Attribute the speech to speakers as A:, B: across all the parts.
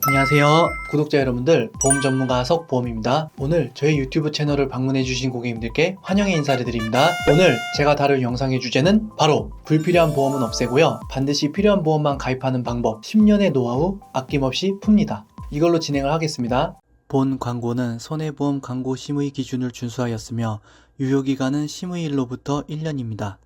A: 안녕하세요 구독자 여러분들, 보험 전문가 석보험입니다. 오늘 저희 유튜브 채널을 방문해 주신 고객님들께 환영의 인사를 드립니다. 오늘 제가 다룰 영상의 주제는 바로 불필요한 보험은 없애고요, 반드시 필요한 보험만 가입하는 방법, 10년의 노하우 아낌없이 풉니다. 이걸로 진행을 하겠습니다. 본 광고는 손해보험 광고 심의 기준을 준수하였으며 유효기간은 심의일로부터 1년입니다.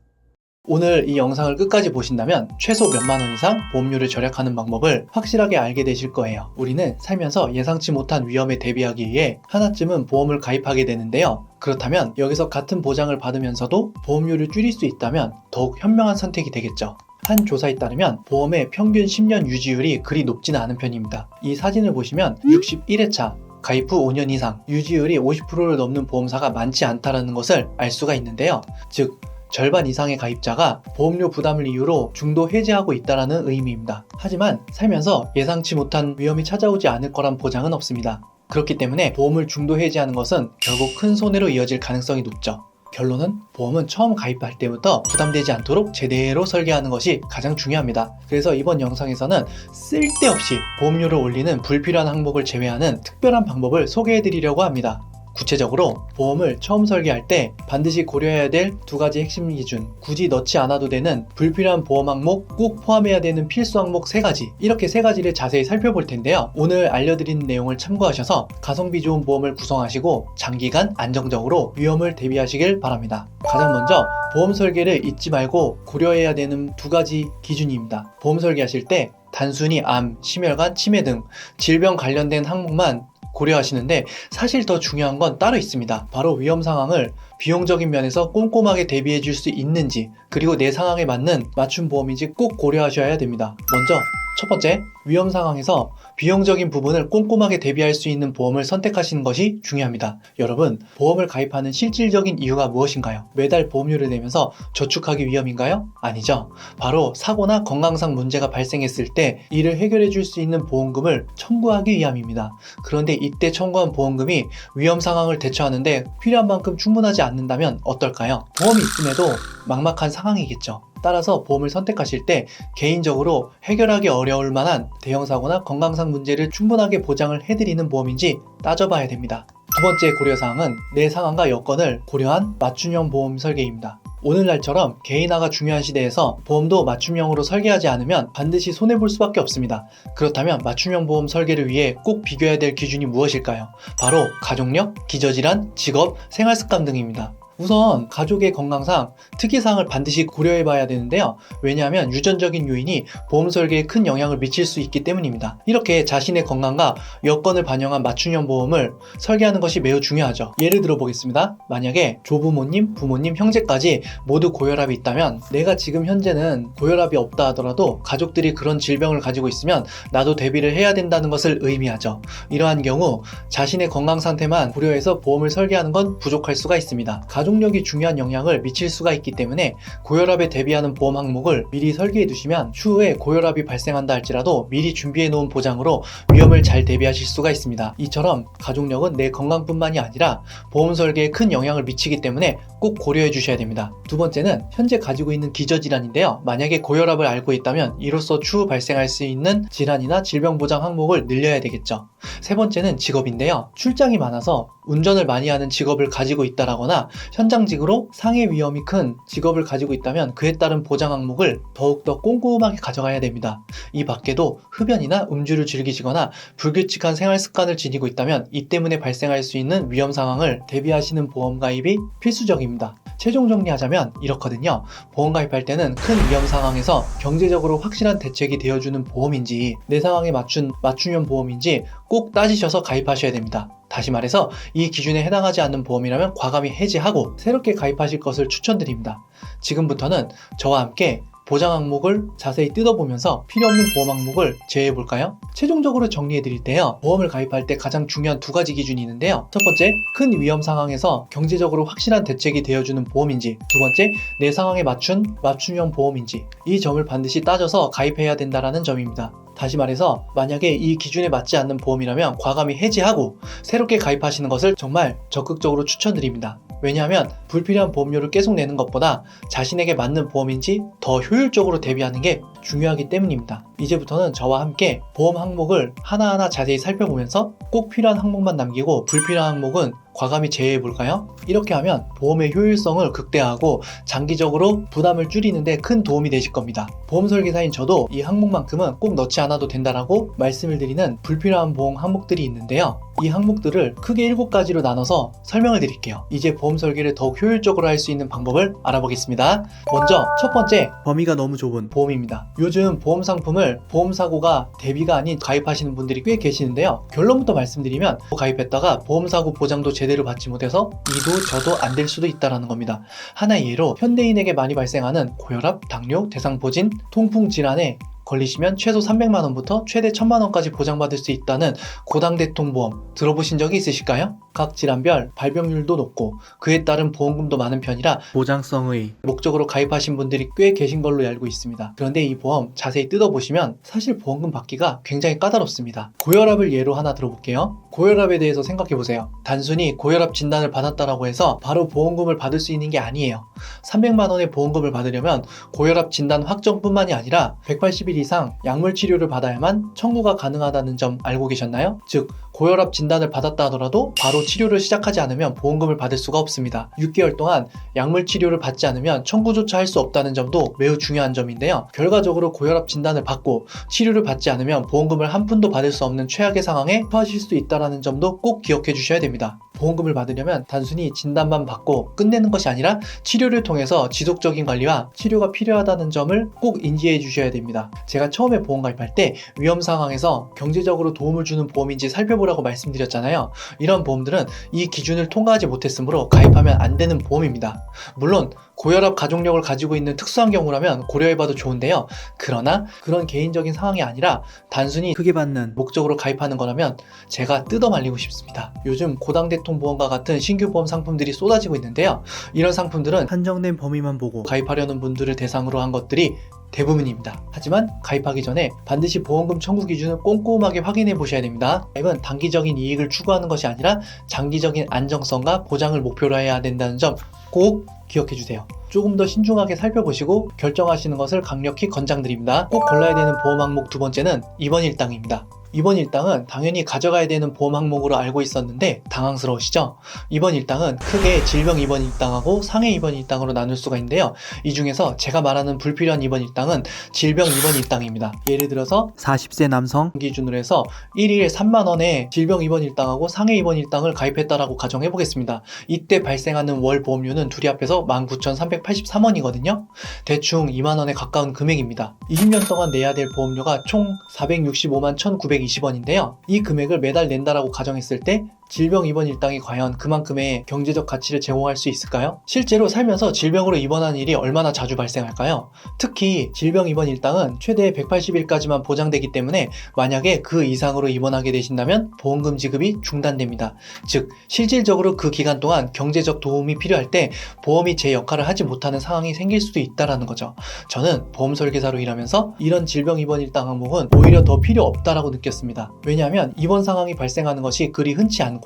A: 오늘 이 영상을 끝까지 보신다면 최소 몇만 원 이상 보험료를 절약하는 방법을 확실하게 알게 되실 거예요. 우리는 살면서 예상치 못한 위험에 대비하기 위해 하나쯤은 보험을 가입하게 되는데요. 그렇다면 여기서 같은 보장을 받으면서도 보험료를 줄일 수 있다면 더욱 현명한 선택이 되겠죠. 한 조사에 따르면 보험의 평균 10년 유지율이 그리 높지는 않은 편입니다. 이 사진을 보시면 61회차 가입 후 5년 이상 유지율이 50%를 넘는 보험사가 많지 않다는 것을 알 수가 있는데요. 즉 절반 이상의 가입자가 보험료 부담을 이유로 중도 해지하고 있다는 의미입니다. 하지만 살면서 예상치 못한 위험이 찾아오지 않을 거란 보장은 없습니다. 그렇기 때문에 보험을 중도 해지하는 것은 결국 큰 손해로 이어질 가능성이 높죠. 결론은 보험은 처음 가입할 때부터 부담되지 않도록 제대로 설계하는 것이 가장 중요합니다. 그래서 이번 영상에서는 쓸데없이 보험료를 올리는 불필요한 항목을 제외하는 특별한 방법을 소개해 드리려고 합니다. 구체적으로 보험을 처음 설계할 때 반드시 고려해야 될 두 가지 핵심 기준, 굳이 넣지 않아도 되는 불필요한 보험 항목, 꼭 포함해야 되는 필수 항목 3가지, 이렇게 3가지를 자세히 살펴볼 텐데요. 오늘 알려드리는 내용을 참고하셔서 가성비 좋은 보험을 구성하시고 장기간 안정적으로 위험을 대비하시길 바랍니다. 가장 먼저 보험 설계를 잊지 말고 고려해야 되는 2가지 기준입니다. 보험 설계하실 때 단순히 암, 심혈관, 치매 등 질병 관련된 항목만 고려하시는데 사실 더 중요한 건 따로 있습니다. 바로 위험 상황을 비용적인 면에서 꼼꼼하게 대비해 줄 수 있는지, 그리고 내 상황에 맞는 맞춤 보험인지 꼭 고려하셔야 됩니다. 먼저 첫 번째, 위험 상황에서 비용적인 부분을 꼼꼼하게 대비할 수 있는 보험을 선택하시는 것이 중요합니다. 여러분, 보험을 가입하는 실질적인 이유가 무엇인가요? 매달 보험료를 내면서 저축하기 위함인가요? 아니죠. 바로 사고나 건강상 문제가 발생했을 때 이를 해결해 줄 수 있는 보험금을 청구하기 위함입니다. 그런데 이때 청구한 보험금이 위험 상황을 대처하는데 필요한 만큼 충분하지 않는다면 어떨까요? 보험이 있음에도 막막한 상황이겠죠. 따라서 보험을 선택하실 때 개인적으로 해결하기 어려울 만한 대형사고나 건강상 문제를 충분하게 보장을 해드리는 보험인지 따져봐야 됩니다. 두 번째 고려사항은 내 상황과 여건을 고려한 맞춤형 보험 설계입니다. 오늘날처럼 개인화가 중요한 시대에서 보험도 맞춤형으로 설계하지 않으면 반드시 손해볼 수밖에 없습니다. 그렇다면 맞춤형 보험 설계를 위해 꼭 비교해야 될 기준이 무엇일까요? 바로 가족력, 기저질환, 직업, 생활습관 등입니다. 우선 가족의 건강상 특이사항을 반드시 고려해 봐야 되는데요. 왜냐하면 유전적인 요인이 보험 설계에 큰 영향을 미칠 수 있기 때문입니다. 이렇게 자신의 건강과 여건을 반영한 맞춤형 보험을 설계하는 것이 매우 중요하죠. 예를 들어 보겠습니다. 만약에 조부모님, 부모님, 형제까지 모두 고혈압이 있다면 내가 지금 현재는 고혈압이 없다 하더라도 가족들이 그런 질병을 가지고 있으면 나도 대비를 해야 된다는 것을 의미하죠. 이러한 경우 자신의 건강 상태만 고려해서 보험을 설계하는 건 부족할 수가 있습니다. 가족력이 중요한 영향을 미칠 수가 있기 때문에 고혈압에 대비하는 보험 항목을 미리 설계해 두시면 추후에 고혈압이 발생한다 할지라도 미리 준비해 놓은 보장으로 위험을 잘 대비하실 수가 있습니다. 이처럼 가족력은 내 건강뿐만이 아니라 보험 설계에 큰 영향을 미치기 때문에 꼭 고려해 주셔야 됩니다. 두 번째는 현재 가지고 있는 기저질환인데요. 만약에 고혈압을 앓고 있다면 이로써 추후 발생할 수 있는 질환이나 질병 보장 항목을 늘려야 되겠죠. 세 번째는 직업인데요. 출장이 많아서 운전을 많이 하는 직업을 가지고 있다라거나 현장직으로 상해 위험이 큰 직업을 가지고 있다면 그에 따른 보장 항목을 더욱더 꼼꼼하게 가져가야 됩니다. 이 밖에도 흡연이나 음주를 즐기시거나 불규칙한 생활 습관을 지니고 있다면 이 때문에 발생할 수 있는 위험 상황을 대비하시는 보험 가입이 필수적입니다. 최종 정리하자면 이렇거든요. 보험 가입할 때는 큰 위험 상황에서 경제적으로 확실한 대책이 되어주는 보험인지 내 상황에 맞춘 맞춤형 보험인지 꼭 따지셔서 가입하셔야 됩니다. 다시 말해서 이 기준에 해당하지 않는 보험이라면 과감히 해지하고 새롭게 가입하실 것을 추천드립니다. 지금부터는 저와 함께 보장 항목을 자세히 뜯어보면서 필요없는 보험 항목을 제외해볼까요? 최종적으로 정리해드릴 때요, 보험을 가입할 때 가장 중요한 2가지 기준이 있는데요. 첫 번째, 큰 위험 상황에서 경제적으로 확실한 대책이 되어주는 보험인지, 두 번째, 내 상황에 맞춘 맞춤형 보험인지, 이 점을 반드시 따져서 가입해야 된다는 점입니다. 다시 말해서 만약에 이 기준에 맞지 않는 보험이라면 과감히 해지하고 새롭게 가입하시는 것을 정말 적극적으로 추천드립니다. 왜냐하면 불필요한 보험료를 계속 내는 것보다 자신에게 맞는 보험인지 더 효율적으로 대비하는 게 중요하기 때문입니다. 이제부터는 저와 함께 보험 항목을 하나하나 자세히 살펴보면서 꼭 필요한 항목만 남기고 불필요한 항목은 과감히 제외해 볼까요? 이렇게 하면 보험의 효율성을 극대화하고 장기적으로 부담을 줄이는데 큰 도움이 되실 겁니다. 보험 설계사인 저도 이 항목만큼은 꼭 넣지 않아도 된다라고 말씀을 드리는 불필요한 보험 항목들이 있는데요. 이 항목들을 크게 7가지로 나눠서 설명을 드릴게요. 이제 보험 설계를 더욱 효율적으로 할 수 있는 방법을 알아보겠습니다. 먼저 첫 번째, 범위가 너무 좁은 보험입니다. 요즘 보험 상품을 보험사고가 대비가 아닌 가입하시는 분들이 꽤 계시는데요. 결론부터 말씀드리면 가입했다가 보험사고 보장도 제대로 받지 못해서 이도 저도 안 될 수도 있다는 겁니다. 하나의 예로 현대인에게 많이 발생하는 고혈압, 당뇨, 대상포진, 통풍 질환에 걸리시면 최소 300만원부터 최대 1000만원까지 보장받을 수 있다는 고당대통보험 들어보신 적이 있으실까요? 각 질환별 발병률도 높고 그에 따른 보험금도 많은 편이라 보장성의 목적으로 가입하신 분들이 꽤 계신 걸로 알고 있습니다. 그런데 이 보험 자세히 뜯어보시면 사실 보험금 받기가 굉장히 까다롭습니다. 고혈압을 예로 하나 들어볼게요. 고혈압에 대해서 생각해보세요. 단순히 고혈압 진단을 받았다라고 해서 바로 보험금을 받을 수 있는 게 아니에요. 300만원의 보험금을 받으려면 고혈압 진단 확정뿐만이 아니라 180일 이상 약물 치료를 받아야만 청구가 가능하다는 점 알고 계셨나요? 즉 고혈압 진단을 받았다 하더라도 바로 치료를 시작하지 않으면 보험금을 받을 수가 없습니다. 6개월 동안 약물 치료를 받지 않으면 청구조차 할 수 없다는 점도 매우 중요한 점인데요. 결과적으로 고혈압 진단을 받고 치료를 받지 않으면 보험금을 한 푼도 받을 수 없는 최악의 상황에 처하실 수 있다는 점도 꼭 기억해 주셔야 됩니다. 보험금을 받으려면 단순히 진단만 받고 끝내는 것이 아니라 치료를 통해서 지속적인 관리와 치료가 필요하다는 점을 꼭 인지해 주셔야 됩니다. 제가 처음에 보험 가입할 때 위험 상황에서 경제적으로 도움을 주는 보험인지 살펴보라고 말씀드렸잖아요. 이런 보험들은 이 기준을 통과하지 못했으므로 가입하면 안 되는 보험입니다. 물론 고혈압 가족력을 가지고 있는 특수한 경우라면 고려해봐도 좋은데요. 그러나 그런 개인적인 상황이 아니라 단순히 크게 받는 목적으로 가입하는 거라면 제가 뜯어 말리고 싶습니다. 요즘 고당대통 보험과 같은 신규 보험 상품들이 쏟아지고 있는데요. 이런 상품들은 한정된 범위만 보고 가입하려는 분들을 대상으로 한 것들이 대부분입니다. 하지만 가입하기 전에 반드시 보험금 청구 기준을 꼼꼼하게 확인해 보셔야 됩니다. 가입은 단기적인 이익을 추구하는 것이 아니라 장기적인 안정성과 보장을 목표로 해야 된다는 점 꼭 기억해 주세요. 조금 더 신중하게 살펴보시고 결정하시는 것을 강력히 권장드립니다. 꼭 골라야 되는 보험 항목 두 번째는 입원 일당입니다. 입원 일당은 당연히 가져가야 되는 보험 항목으로 알고 있었는데 당황스러우시죠? 입원 일당은 크게 질병 입원 일당하고 상해 입원 일당으로 나눌 수가 있는데요. 이 중에서 제가 말하는 불필요한 입원 일당은 질병 입원 일당입니다. 예를 들어서 40세 남성 기준으로 해서 1일에 3만원에 질병 입원 일당하고 상해 입원 일당을 가입했다라고 가정해 보겠습니다. 이때 발생하는 월 보험료는 둘이 합해서 19,383원이거든요. 대충 2만원에 가까운 금액입니다. 20년 동안 내야 될 보험료가 총 465만 1,920원인데요. 이 금액을 매달 낸다라고 가정했을 때 질병 입원 일당이 과연 그만큼의 경제적 가치를 제공할 수 있을까요? 실제로 살면서 질병으로 입원하는 일이 얼마나 자주 발생할까요? 특히 질병 입원 일당은 최대 180일까지만 보장되기 때문에 만약에 그 이상으로 입원하게 되신다면 보험금 지급이 중단됩니다. 즉 실질적으로 그 기간 동안 경제적 도움이 필요할 때 보험이 제 역할을 하지 못하는 상황이 생길 수도 있다는 거죠. 저는 보험 설계사로 일하면서 이런 질병 입원 일당 항목은 오히려 더 필요 없다라고 느꼈습니다. 왜냐하면 입원 상황이 발생하는 것이 그리 흔치 않고요.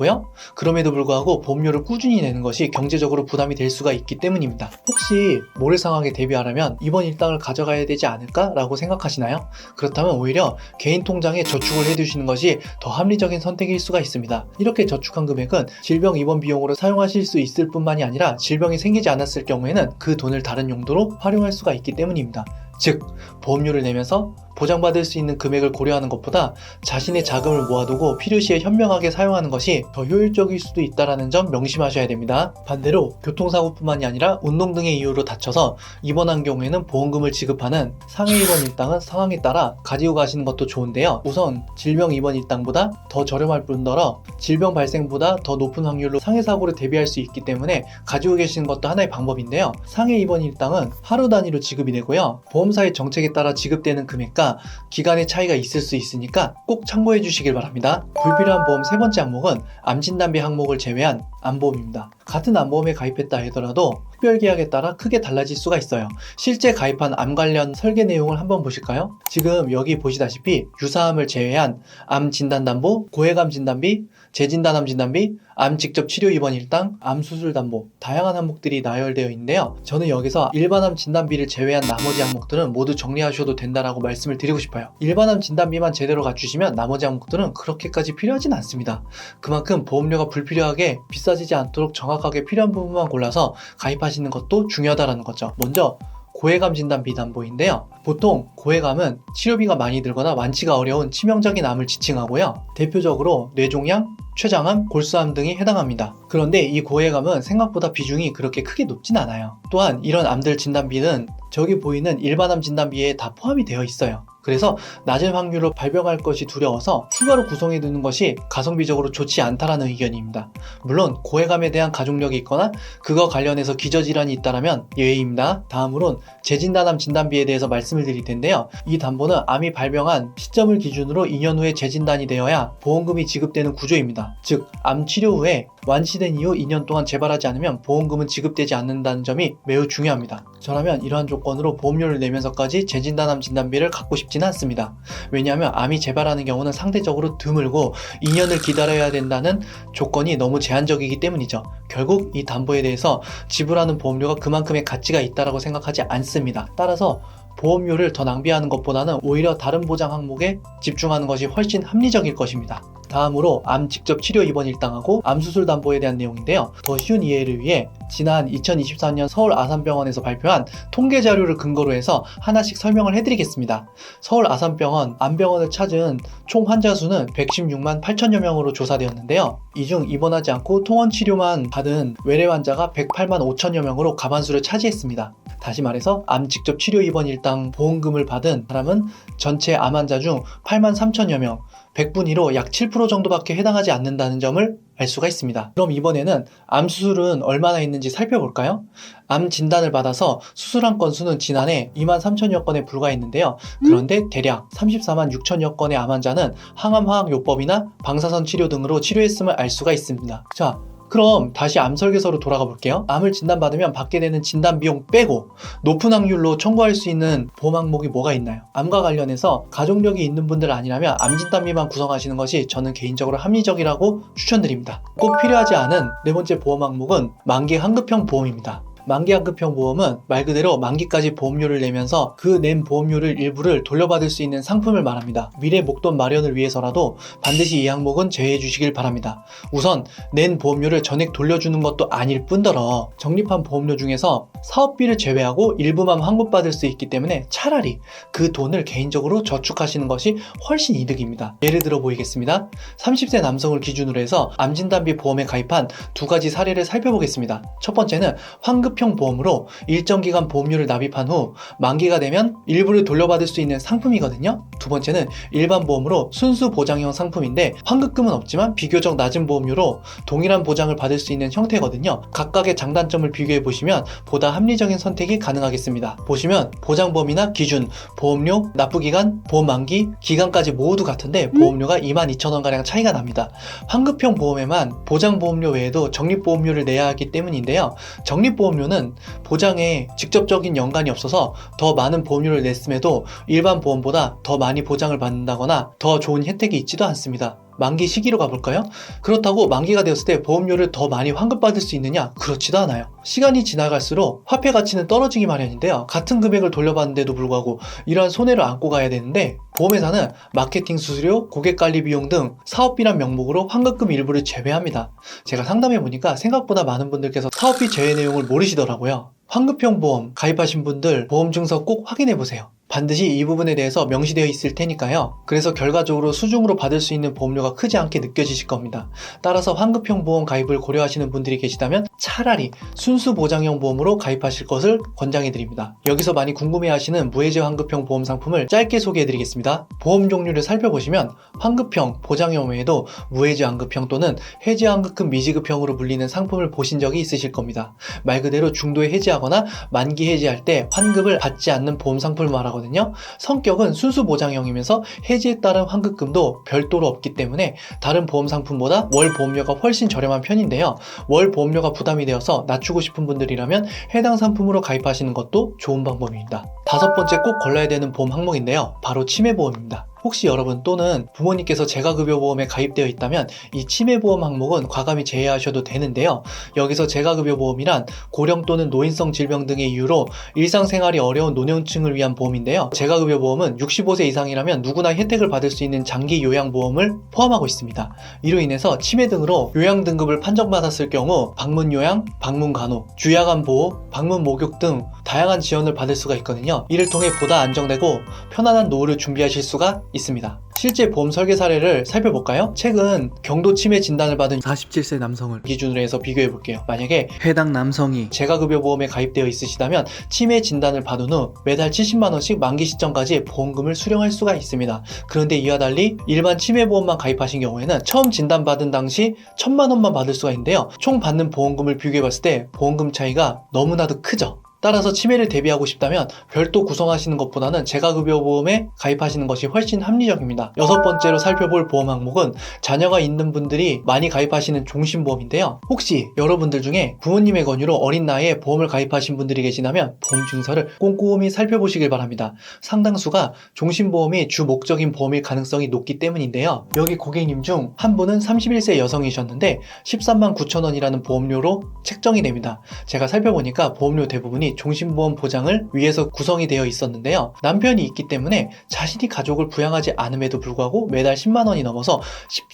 A: 그럼에도 불구하고 보험료를 꾸준히 내는 것이 경제적으로 부담이 될 수가 있기 때문입니다. 혹시 모를 상황에 대비하려면 입원 일당을 가져가야 되지 않을까라고 생각하시나요? 그렇다면 오히려 개인 통장에 저축을 해두시는 것이 더 합리적인 선택일 수가 있습니다. 이렇게 저축한 금액은 질병 입원 비용으로 사용하실 수 있을 뿐만이 아니라 질병이 생기지 않았을 경우에는 그 돈을 다른 용도로 활용할 수가 있기 때문입니다. 즉 보험료를 내면서 보장받을 수 있는 금액을 고려하는 것보다 자신의 자금을 모아두고 필요시에 현명하게 사용하는 것이 더 효율적일 수도 있다는 점 명심하셔야 됩니다. 반대로 교통사고뿐만이 아니라 운동 등의 이유로 다쳐서 입원한 경우에는 보험금을 지급하는 상해 입원 일당은 상황에 따라 가지고 가시는 것도 좋은데요. 우선 질병 입원 일당보다 더 저렴할 뿐더러 질병 발생보다 더 높은 확률로 상해 사고를 대비할 수 있기 때문에 가지고 계시는 것도 하나의 방법인데요. 상해 입원 일당은 하루 단위로 지급이 되고요. 보험사의 정책에 따라 지급되는 금액과 기간의 차이가 있을 수 있으니까 꼭 참고해 주시길 바랍니다. 불필요한 보험 세 번째 항목은 암진단비 항목을 제외한 암보험입니다. 같은 암보험에 가입했다 하더라도 특별계약에 따라 크게 달라질 수가 있어요. 실제 가입한 암 관련 설계 내용을 한번 보실까요? 지금 여기 보시다시피 유사암을 제외한 암 진단담보, 고해감 진단비, 재진단암 진단비, 암 직접 치료 입원 일당, 암 수술 담보, 다양한 항목들이 나열되어 있는데요. 저는 여기서 일반암 진단비를 제외한 나머지 항목들은 모두 정리하셔도 된다라고 말씀을 드리고 싶어요. 일반암 진단비만 제대로 갖추시면 나머지 항목들은 그렇게까지 필요하진 않습니다. 그만큼 보험료가 불필요하게 비싸지지 않도록 정확하게 필요한 부분만 골라서 가입하시는 것도 중요하다는 거죠. 먼저 고해감 진단비 담보인데요. 보통 고해감은 치료비가 많이 들거나 완치가 어려운 치명적인 암을 지칭하고요. 대표적으로 뇌종양, 췌장암, 골수암 등이 해당합니다. 그런데 이 고해감은 생각보다 비중이 그렇게 크게 높진 않아요. 또한 이런 암들 진단비는 저기 보이는 일반암 진단비에 다 포함이 되어 있어요. 그래서 낮은 확률로 발병할 것이 두려워서 추가로 구성해 두는 것이 가성비적으로 좋지 않다라는 의견입니다. 물론 고해감에 대한 가족력이 있거나 그거 관련해서 기저질환이 있다면 예외입니다. 다음으로는 재진단암 진단비에 대해서 말씀을 드릴 텐데요. 이 담보는 암이 발병한 시점을 기준으로 2년 후에 재진단이 되어야 보험금이 지급되는 구조입니다. 즉, 암 치료 후에 완치된 이후 2년 동안 재발하지 않으면 보험금은 지급되지 않는다는 점이 매우 중요합니다. 저라면 이러한 조건으로 보험료를 내면서까지 재진단암 진단비를 갖고 싶지는 않습니다. 왜냐하면 암이 재발하는 경우는 상대적으로 드물고 2년을 기다려야 된다는 조건이 너무 제한적이기 때문이죠. 결국 이 담보에 대해서 지불하는 보험료가 그만큼의 가치가 있다고 생각하지 않습니다. 따라서 보험료를 더 낭비하는 것보다는 오히려 다른 보장 항목에 집중하는 것이 훨씬 합리적일 것입니다. 다음으로 암 직접 치료 입원 일당하고 암 수술 담보에 대한 내용인데요. 더 쉬운 이해를 위해 지난 2024년 서울 아산병원에서 발표한 통계 자료를 근거로 해서 하나씩 설명을 해드리겠습니다. 서울 아산병원 암병원을 찾은 총 환자 수는 116만 8천여 명으로 조사되었는데요. 이 중 입원하지 않고 통원 치료만 받은 외래 환자가 108만 5천여 명으로 과반수를 차지했습니다. 다시 말해서 암 직접 치료 입원 일당 보험금을 받은 사람은 전체 암 환자 중 8만 3천여 명, 100분위로 약 7% 정도밖에 해당하지 않는다는 점을 알 수가 있습니다. 그럼 이번에는 암 수술은 얼마나 있는지 살펴볼까요? 암 진단을 받아서 수술한 건수는 지난해 2만 3천여 건에 불과했는데요. 그런데 대략 34만 6천여 건의 암 환자는 항암화학요법이나 방사선 치료 등으로 치료했음을 알 수가 있습니다. 자, 그럼 다시 암 설계서로 돌아가 볼게요. 암을 진단받으면 받게 되는 진단 비용 빼고 높은 확률로 청구할 수 있는 보험 항목이 뭐가 있나요? 암과 관련해서 가족력이 있는 분들 아니라면 암 진단비만 구성하시는 것이 저는 개인적으로 합리적이라고 추천드립니다. 꼭 필요하지 않은 네 번째 보험 항목은 만기 환급형 보험입니다. 만기 환급형 보험은 말 그대로 만기까지 보험료를 내면서 그 낸 보험료를 일부를 돌려받을 수 있는 상품을 말합니다. 미래 목돈 마련을 위해서라도 반드시 이 항목은 제외해 주시길 바랍니다. 우선 낸 보험료를 전액 돌려주는 것도 아닐 뿐더러 적립한 보험료 중에서 사업비를 제외하고 일부만 환급받을 수 있기 때문에 차라리 그 돈을 개인적으로 저축하시는 것이 훨씬 이득입니다. 예를 들어 보이겠습니다. 30세 남성을 기준으로 해서 암진단비 보험에 가입한 두 가지 사례를 살펴보겠습니다. 첫 번째는 환급형 보험으로 일정 기간 보험료를 납입한 후 만기가 되면 일부를 돌려받을 수 있는 상품이거든요. 두 번째는 일반 보험으로 순수 보장형 상품인데 환급금은 없지만 비교적 낮은 보험료로 동일한 보장을 받을 수 있는 형태거든요. 각각의 장단점을 비교해 보시면 보다 합리적인 선택이 가능하겠습니다. 보시면 보장범위나 기준, 보험료, 납부기간, 보험 만기, 기간까지 모두 같은데 보험료가 22,000원가량 차이가 납니다. 환급형 보험에만 보장보험료 외에도 적립보험료를 내야 하기 때문인데요. 적립보험료는 보장에 직접적인 연관이 없어서 더 많은 보험료를 냈음에도 일반 보험보다 더 많이 보장을 받는다거나 더 좋은 혜택이 있지도 않습니다. 만기 시기로 가볼까요? 그렇다고 만기가 되었을 때 보험료를 더 많이 환급받을 수 있느냐? 그렇지도 않아요. 시간이 지나갈수록 화폐 가치는 떨어지기 마련인데요. 같은 금액을 돌려받는데도 불구하고 이러한 손해를 안고 가야 되는데 보험회사는 마케팅 수수료, 고객관리 비용 등 사업비란 명목으로 환급금 일부를 제외합니다. 제가 상담해보니까 생각보다 많은 분들께서 사업비 제외 내용을 모르시더라고요. 환급형 보험 가입하신 분들 보험 증서 꼭 확인해보세요. 반드시 이 부분에 대해서 명시되어 있을 테니까요. 그래서 결과적으로 수중으로 받을 수 있는 보험료가 크지 않게 느껴지실 겁니다. 따라서 환급형 보험 가입을 고려하시는 분들이 계시다면 차라리 순수 보장형 보험으로 가입하실 것을 권장해드립니다. 여기서 많이 궁금해하시는 무해지 환급형 보험 상품을 짧게 소개해드리겠습니다. 보험 종류를 살펴보시면 환급형, 보장형 외에도 무해지 환급형 또는 해지 환급금 미지급형으로 불리는 상품을 보신 적이 있으실 겁니다. 말 그대로 중도에 해지하거나 만기 해지할 때 환급을 받지 않는 보험 상품을 말하거든요. 있거든요. 성격은 순수 보장형이면서 해지에 따른 환급금도 별도로 없기 때문에 다른 보험 상품보다 월 보험료가 훨씬 저렴한 편인데요. 월 보험료가 부담이 되어서 낮추고 싶은 분들이라면 해당 상품으로 가입하시는 것도 좋은 방법입니다. 다섯 번째 꼭 걸러야 되는 보험 항목인데요. 바로 치매보험입니다. 혹시 여러분 또는 부모님께서 재가급여보험에 가입되어 있다면 이 치매보험 항목은 과감히 제외하셔도 되는데요. 여기서 재가급여보험이란 고령 또는 노인성 질병 등의 이유로 일상생활이 어려운 노년층을 위한 보험인데요. 재가급여보험은 65세 이상이라면 누구나 혜택을 받을 수 있는 장기 요양보험을 포함하고 있습니다. 이로 인해서 치매 등으로 요양등급을 판정받았을 경우 방문요양, 방문간호, 주야간보호, 방문목욕 등 다양한 지원을 받을 수가 있거든요. 이를 통해 보다 안정되고 편안한 노후를 준비하실 수가 있습니다. 실제 보험 설계 사례를 살펴볼까요? 최근 경도 치매 진단을 받은 47세 남성을 기준으로 해서 비교해 볼게요. 만약에 해당 남성이 재가급여보험에 가입되어 있으시다면 치매 진단을 받은 후 매달 70만원씩 만기 시점까지 보험금을 수령할 수가 있습니다. 그런데 이와 달리 일반 치매보험만 가입하신 경우에는 처음 진단받은 당시 1000만원만 받을 수가 있는데요. 총 받는 보험금을 비교해 봤을 때 보험금 차이가 너무나도 크죠. 따라서 치매를 대비하고 싶다면 별도 구성하시는 것보다는 재가급여보험에 가입하시는 것이 훨씬 합리적입니다. 여섯 번째로 살펴볼 보험 항목은 자녀가 있는 분들이 많이 가입하시는 종신보험인데요. 혹시 여러분들 중에 부모님의 권유로 어린 나이에 보험을 가입하신 분들이 계시다면 보험 증서를 꼼꼼히 살펴보시길 바랍니다. 상당수가 종신보험이 주 목적인 보험일 가능성이 높기 때문인데요. 여기 고객님 중 한 분은 31세 여성이셨는데 13만 9천원이라는 보험료로 책정이 됩니다. 제가 살펴보니까 보험료 대부분이 종신보험 보장을 위해서 구성이 되어 있었는데요. 남편이 있기 때문에 자신이 가족을 부양하지 않음에도 불구하고 매달 10만원이 넘어서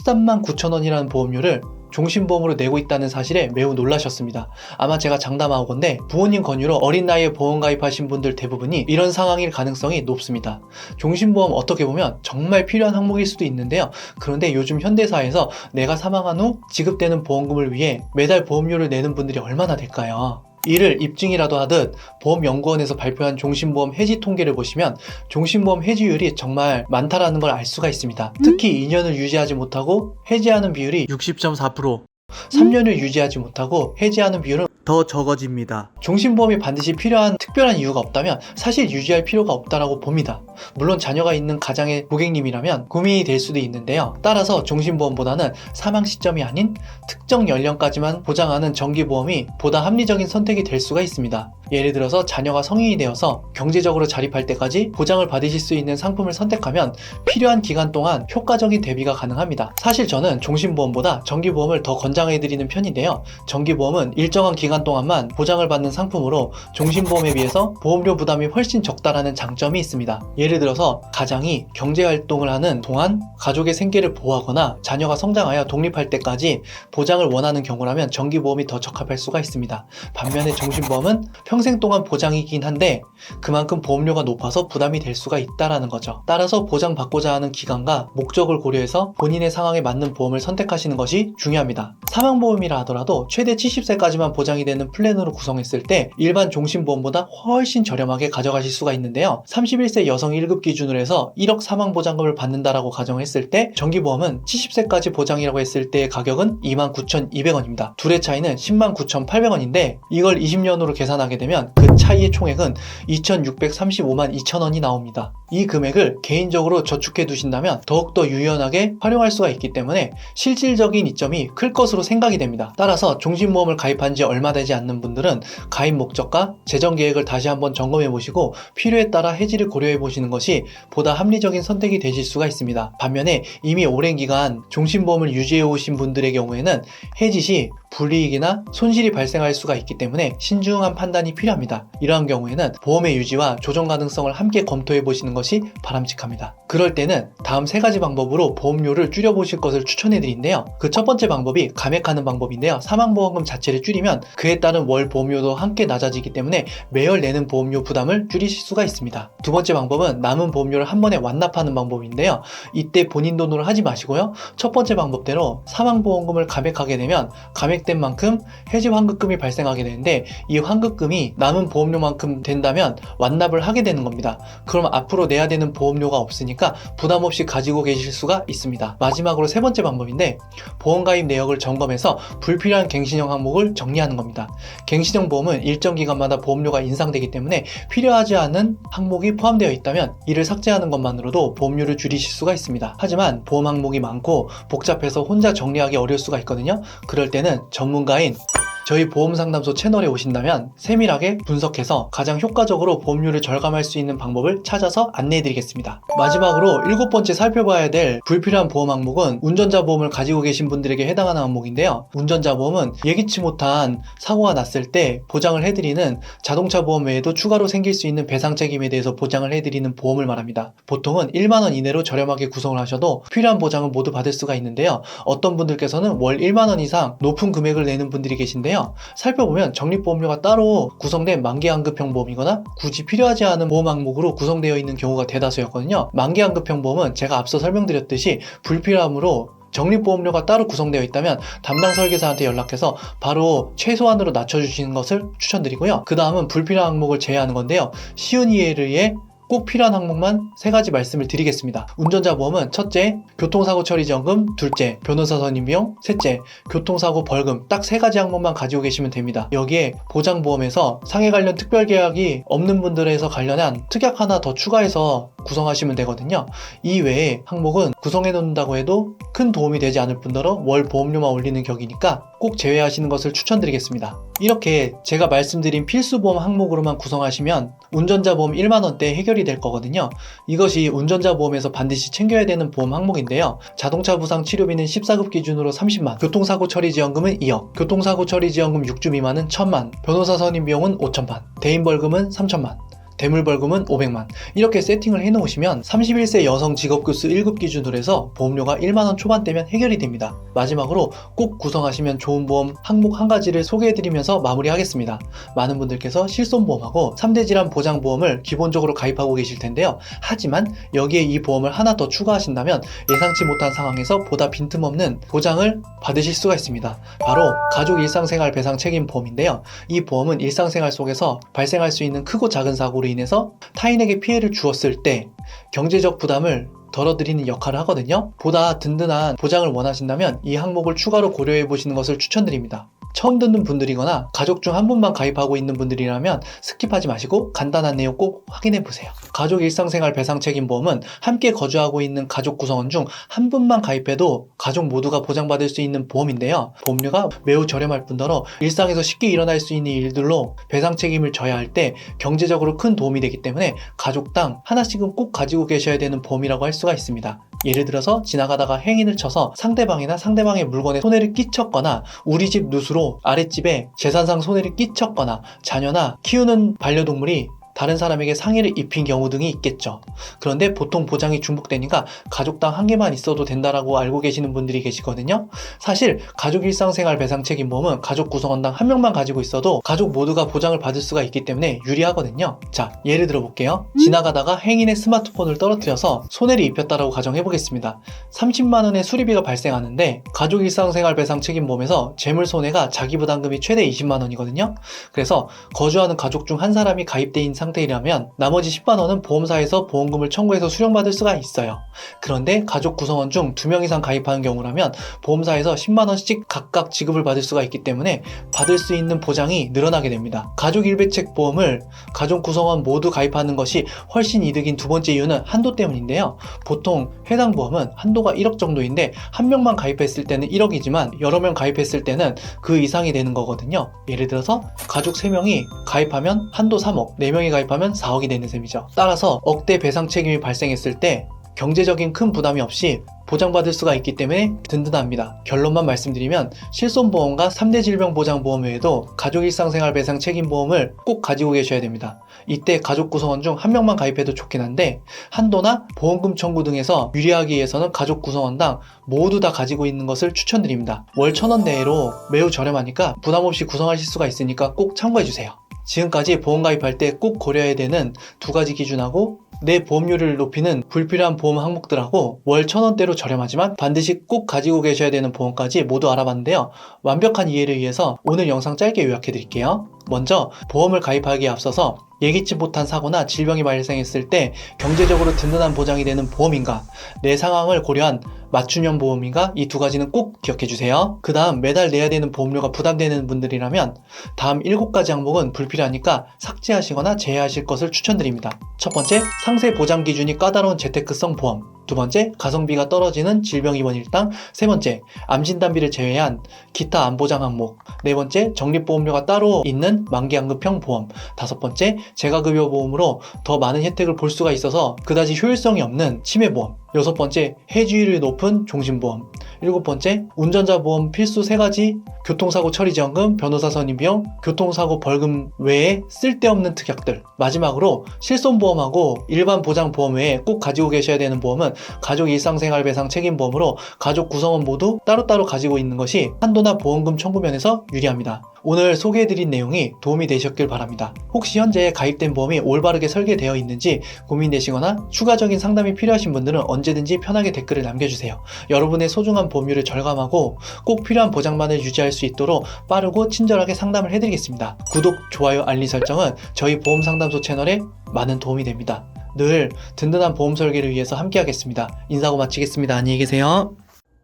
A: 13만 9천원이라는 보험료를 종신보험으로 내고 있다는 사실에 매우 놀라셨습니다. 아마 제가 장담하건대 부모님 권유로 어린 나이에 보험 가입하신 분들 대부분이 이런 상황일 가능성이 높습니다. 종신보험 어떻게 보면 정말 필요한 항목일 수도 있는데요. 그런데 요즘 현대사에서 내가 사망한 후 지급되는 보험금을 위해 매달 보험료를 내는 분들이 얼마나 될까요? 이를 입증이라도 하듯 보험연구원에서 발표한 종신보험 해지 통계를 보시면 종신보험 해지율이 정말 많다라는 걸 알 수가 있습니다. 특히 2년을 유지하지 못하고 해지하는 비율이 60.4%, 3년을 유지하지 못하고 해지하는 비율은 더 적어집니다. 종신보험이 반드시 필요한 특별한 이유가 없다면 사실 유지할 필요가 없다라고 봅니다. 물론 자녀가 있는 가장의 고객님이라면 고민이 될 수도 있는데요. 따라서 종신보험보다는 사망 시점이 아닌 특정 연령까지만 보장하는 정기보험이 보다 합리적인 선택이 될 수가 있습니다. 예를 들어서 자녀가 성인이 되어서 경제적으로 자립할 때까지 보장을 받으실 수 있는 상품을 선택하면 필요한 기간 동안 효과적인 대비가 가능합니다. 사실 저는 종신보험보다 정기보험을 더 권장해드리는 편인데요. 정기보험은 일정한 기간 동안만 보장을 받는 상품으로 종신보험에 비해서 보험료 부담이 훨씬 적다라는 장점이 있습니다. 예를 들어서 가장이 경제활동을 하는 동안 가족의 생계를 보호하거나 자녀가 성장하여 독립할 때까지 보장을 원하는 경우라면 정기보험이 더 적합할 수가 있습니다. 반면에 종신보험은 평생 동안 보장이긴 한데 그만큼 보험료가 높아서 부담이 될 수가 있다라는 거죠. 따라서 보장받고자 하는 기간과 목적을 고려해서 본인의 상황에 맞는 보험을 선택하시는 것이 중요합니다. 사망보험이라 하더라도 최대 70세까지만 보장이 되는 플랜으로 구성했을 때 일반 종신보험보다 훨씬 저렴하게 가져가실 수가 있는데요. 31세 여성 1급 기준으로 해서 1억 사망보장금을 받는다라고 가정했을 때 정기보험은 70세까지 보장이라고 했을 때의 가격은 29,200원입니다. 둘의 차이는 109,800원인데 이걸 20년으로 계산하게 되면 그 차이의 총액은 2,635만 2천원이 나옵니다. 이 금액을 개인적으로 저축해 두신다면 더욱더 유연하게 활용할 수가 있기 때문에 실질적인 이점이 클 것으로 생각이 됩니다. 따라서 종신보험을 가입한 지 얼마 되지 않는 분들은 가입 목적과 재정 계획을 다시 한번 점검해 보시고 필요에 따라 해지를 고려해 보시는 것이 보다 합리적인 선택이 되실 수가 있습니다. 반면에 이미 오랜 기간 종신보험을 유지해 오신 분들의 경우에는 해지 시 불이익이나 손실이 발생할 수가 있기 때문에 신중한 판단이 필요합니다. 이러한 경우에는 보험의 유지와 조정 가능성을 함께 검토해 보시는 것이 바람직합니다. 그럴 때는 다음 세 가지 방법으로 보험료를 줄여보실 것을 추천해 드리는데요. 그 첫 번째 방법이 감액하는 방법인데요. 사망보험금 자체를 줄이면 그에 따른 월 보험료도 함께 낮아지기 때문에 매월 내는 보험료 부담을 줄이실 수가 있습니다. 두 번째 방법은 남은 보험료를 한 번에 완납하는 방법인데요. 이때 본인 돈으로 하지 마시고요. 첫 번째 방법대로 사망보험금을 감액하게 되면 감액 금액된 만큼 해지 환급금이 발생하게 되는데, 이 환급금이 남은 보험료만큼 된다면 완납을 하게 되는 겁니다. 그럼 앞으로 내야 되는 보험료가 없으니까 부담 없이 가지고 계실 수가 있습니다. 마지막으로 세 번째 방법인데, 보험가입 내역을 점검해서 불필요한 갱신형 항목을 정리하는 겁니다. 갱신형 보험은 일정 기간마다 보험료가 인상되기 때문에 필요하지 않은 항목이 포함되어 있다면 이를 삭제하는 것만으로도 보험료를 줄이실 수가 있습니다. 하지만 보험 항목이 많고 복잡해서 혼자 정리하기 어려울 수가 있거든요. 그럴 때는 전문가인 저희 보험상담소 채널에 오신다면 세밀하게 분석해서 가장 효과적으로 보험료를 절감할 수 있는 방법을 찾아서 안내해 드리겠습니다. 마지막으로 7번째 살펴봐야 될 불필요한 보험 항목은 운전자 보험을 가지고 계신 분들에게 해당하는 항목인데요. 운전자 보험은 예기치 못한 사고가 났을 때 보장을 해드리는 자동차 보험 외에도 추가로 생길 수 있는 배상 책임에 대해서 보장을 해드리는 보험을 말합니다. 보통은 1만원 이내로 저렴하게 구성을 하셔도 필요한 보장을 모두 받을 수가 있는데요. 어떤 분들께서는 월 1만원 이상 높은 금액을 내는 분들이 계신데요. 살펴보면 적립보험료가 따로 구성된 만기환급형 보험이거나 굳이 필요하지 않은 보험 항목으로 구성되어 있는 경우가 대다수였거든요. 만기환급형 보험은 제가 앞서 설명드렸듯이 불필요함으로 적립보험료가 따로 구성되어 있다면 담당 설계사한테 연락해서 바로 최소한으로 낮춰주시는 것을 추천드리고요. 그 다음은 불필요한 항목을 제외하는 건데요. 쉬운 이해를 위해 꼭 필요한 항목만 3가지 말씀을 드리겠습니다. 운전자 보험은 첫째, 교통사고 처리 지원금, 둘째, 변호사 선임 비용, 셋째, 교통사고 벌금, 딱 3가지 항목만 가지고 계시면 됩니다. 여기에 보장보험에서 상해 관련 특별계약이 없는 분들에서 관련한 특약 하나 더 추가해서 구성하시면 되거든요. 이 외에 항목은 구성해 놓는다고 해도 큰 도움이 되지 않을 뿐더러 월 보험료만 올리는 격이니까 꼭 제외하시는 것을 추천드리겠습니다. 이렇게 제가 말씀드린 필수보험 항목으로만 구성하시면 운전자 보험 1만원대 해결이 될 거거든요. 이것이 운전자 보험에서 반드시 챙겨야 되는 보험 항목인데요. 자동차 부상 치료비는 14급 기준으로 30만, 교통사고 처리 지원금은 2억, 교통사고 처리 지원금 6주 미만은 1000만, 변호사 선임 비용은 5천만, 대인 벌금은 3천만, 대물벌금은 500만. 이렇게 세팅을 해놓으시면 31세 여성 직업교수 1급 기준으로 해서 보험료가 1만원 초반대면 해결이 됩니다. 마지막으로 꼭 구성하시면 좋은 보험 항목 한 가지를 소개해드리면서 마무리하겠습니다. 많은 분들께서 실손보험하고 3대 질환 보장보험을 기본적으로 가입하고 계실 텐데요. 하지만 여기에 이 보험을 하나 더 추가하신다면 예상치 못한 상황에서 보다 빈틈없는 보장을 받으실 수가 있습니다. 바로 가족 일상생활 배상 책임 보험인데요. 이 보험은 일상생활 속에서 발생할 수 있는 크고 작은 사고로 인해서 타인에게 피해를 주었을 때 경제적 부담을 덜어드리는 역할을 하거든요. 보다 든든한 보장을 원하신다면 이 항목을 추가로 고려해 보시는 것을 추천드립니다. 처음 듣는 분들이거나 가족 중 한 분만 가입하고 있는 분들이라면 스킵하지 마시고 간단한 내용 꼭 확인해 보세요. 가족 일상생활 배상 책임 보험은 함께 거주하고 있는 가족 구성원 중 한 분만 가입해도 가족 모두가 보장받을 수 있는 보험인데요. 보험료가 매우 저렴할 뿐더러 일상에서 쉽게 일어날 수 있는 일들로 배상 책임을 져야 할 때 경제적으로 큰 도움이 되기 때문에 가족당 하나씩은 꼭 가지고 계셔야 되는 보험이라고 할 수가 있습니다. 예를 들어서 지나가다가 행인을 쳐서 상대방이나 상대방의 물건에 손해를 끼쳤거나 우리 집 누수로 아랫집에 재산상 손해를 끼쳤거나 자녀나 키우는 반려동물이 다른 사람에게 상해를 입힌 경우 등이 있겠죠. 그런데 보통 보장이 중복되니까 가족당 한 개만 있어도 된다라고 알고 계시는 분들이 계시거든요. 사실 가족 일상생활 배상 책임보험은 가족 구성원당 한 명만 가지고 있어도 가족 모두가 보장을 받을 수가 있기 때문에 유리하거든요. 자, 예를 들어 볼게요. 지나가다가 행인의 스마트폰을 떨어뜨려서 손해를 입혔다라고 가정해 보겠습니다. 30만 원의 수리비가 발생하는데 가족 일상생활 배상 책임보험에서 재물 손해가 자기 부담금이 최대 20만 원이거든요. 그래서 거주하는 가족 중 한 사람이 가입돼 있는 상태이라면 나머지 10만 원은 보험사에서 보험금을 청구해서 수령받을 수가 있어요. 그런데 가족 구성원 중 2명 이상 가입하는 경우라면 보험사에서 10만 원씩 각각 지급을 받을 수가 있기 때문에 받을 수 있는 보장이 늘어나게 됩니다. 가족 일배책 보험을 가족 구성원 모두 가입하는 것이 훨씬 이득인 두 번째 이유는 한도 때문인데요. 보통 해당 보험은 한도가 1억 정도인데 한 명만 가입했을 때는 1억이지만 여러 명 가입했을 때는 그 이상이 되는 거거든요. 예를 들어서 가족 3명이 가입하면 한도 3억, 4명이 가입하면 4억이 되는 셈이죠. 따라서 억대 배상 책임이 발생했을 때 경제적인 큰 부담이 없이 보장받을 수가 있기 때문에 든든합니다. 결론만 말씀드리면 실손보험과 3대 질병보장보험 외에도 가족 일상생활 배상 책임보험을 꼭 가지고 계셔야 됩니다. 이때 가족 구성원 중 한 명만 가입해도 좋긴 한데 한도나 보험금 청구 등에서 유리하기 위해서는 가족 구성원당 모두 다 가지고 있는 것을 추천드립니다. 월 1,000원 내로 매우 저렴하니까 부담 없이 구성하실 수가 있으니까 꼭 참고해주세요. 지금까지 보험 가입할 때 꼭 고려해야 되는 두 가지 기준하고 내 보험료를 높이는 불필요한 보험 항목들하고 월 1,000원대로 저렴하지만 반드시 꼭 가지고 계셔야 되는 보험까지 모두 알아봤는데요. 완벽한 이해를 위해서 오늘 영상 짧게 요약해 드릴게요. 먼저 보험을 가입하기에 앞서서 예기치 못한 사고나 질병이 발생했을 때 경제적으로 든든한 보장이 되는 보험인가, 내 상황을 고려한 맞춤형 보험인가, 이 두 가지는 꼭 기억해 주세요. 그 다음 매달 내야 되는 보험료가 부담되는 분들이라면 다음 7가지 항목은 불필요하니까 삭제하시거나 제외하실 것을 추천드립니다. 첫 번째, 상세 보장 기준이 까다로운 재테크성 보험. 두 번째, 가성비가 떨어지는 질병 입원 일당. 세 번째, 암 진단비를 제외한 기타 암 보장 항목. 네 번째, 적립보험료가 따로 있는 만기암급형 보험. 다섯 번째, 재가급여 보험으로 더 많은 혜택을 볼 수가 있어서 그다지 효율성이 없는 치매보험. 여섯 번째, 해지율이 높은 종신보험. 일곱 번째, 운전자 보험 필수 3가지, 교통사고 처리 지원금, 변호사 선임 비용, 교통사고 벌금 외에 쓸데없는 특약들. 마지막으로 실손보험하고 일반 보장보험 외에 꼭 가지고 계셔야 되는 보험은 가족 일상생활 배상 책임보험으로 가족 구성원 모두 따로따로 가지고 있는 것이 한도나 보험금 청구 면에서 유리합니다. 오늘 소개해드린 내용이 도움이 되셨길 바랍니다. 혹시 현재 가입된 보험이 올바르게 설계되어 있는지 고민되시거나 추가적인 상담이 필요하신 분들은 언제든지 편하게 댓글을 남겨주세요. 여러분의 소중한 보험료를 절감하고 꼭 필요한 보장만을 유지할 수 있도록 빠르고 친절하게 상담을 해드리겠습니다. 구독, 좋아요, 알림 설정은 저희 보험상담소 채널에 많은 도움이 됩니다. 늘 든든한 보험 설계를 위해서 함께하겠습니다. 인사하고 마치겠습니다. 안녕히 계세요.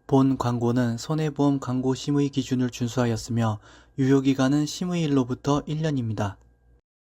A: 본 광고는 손해보험 광고 심의 기준을 준수하였으며 유효기간은 심의일로부터 1년입니다.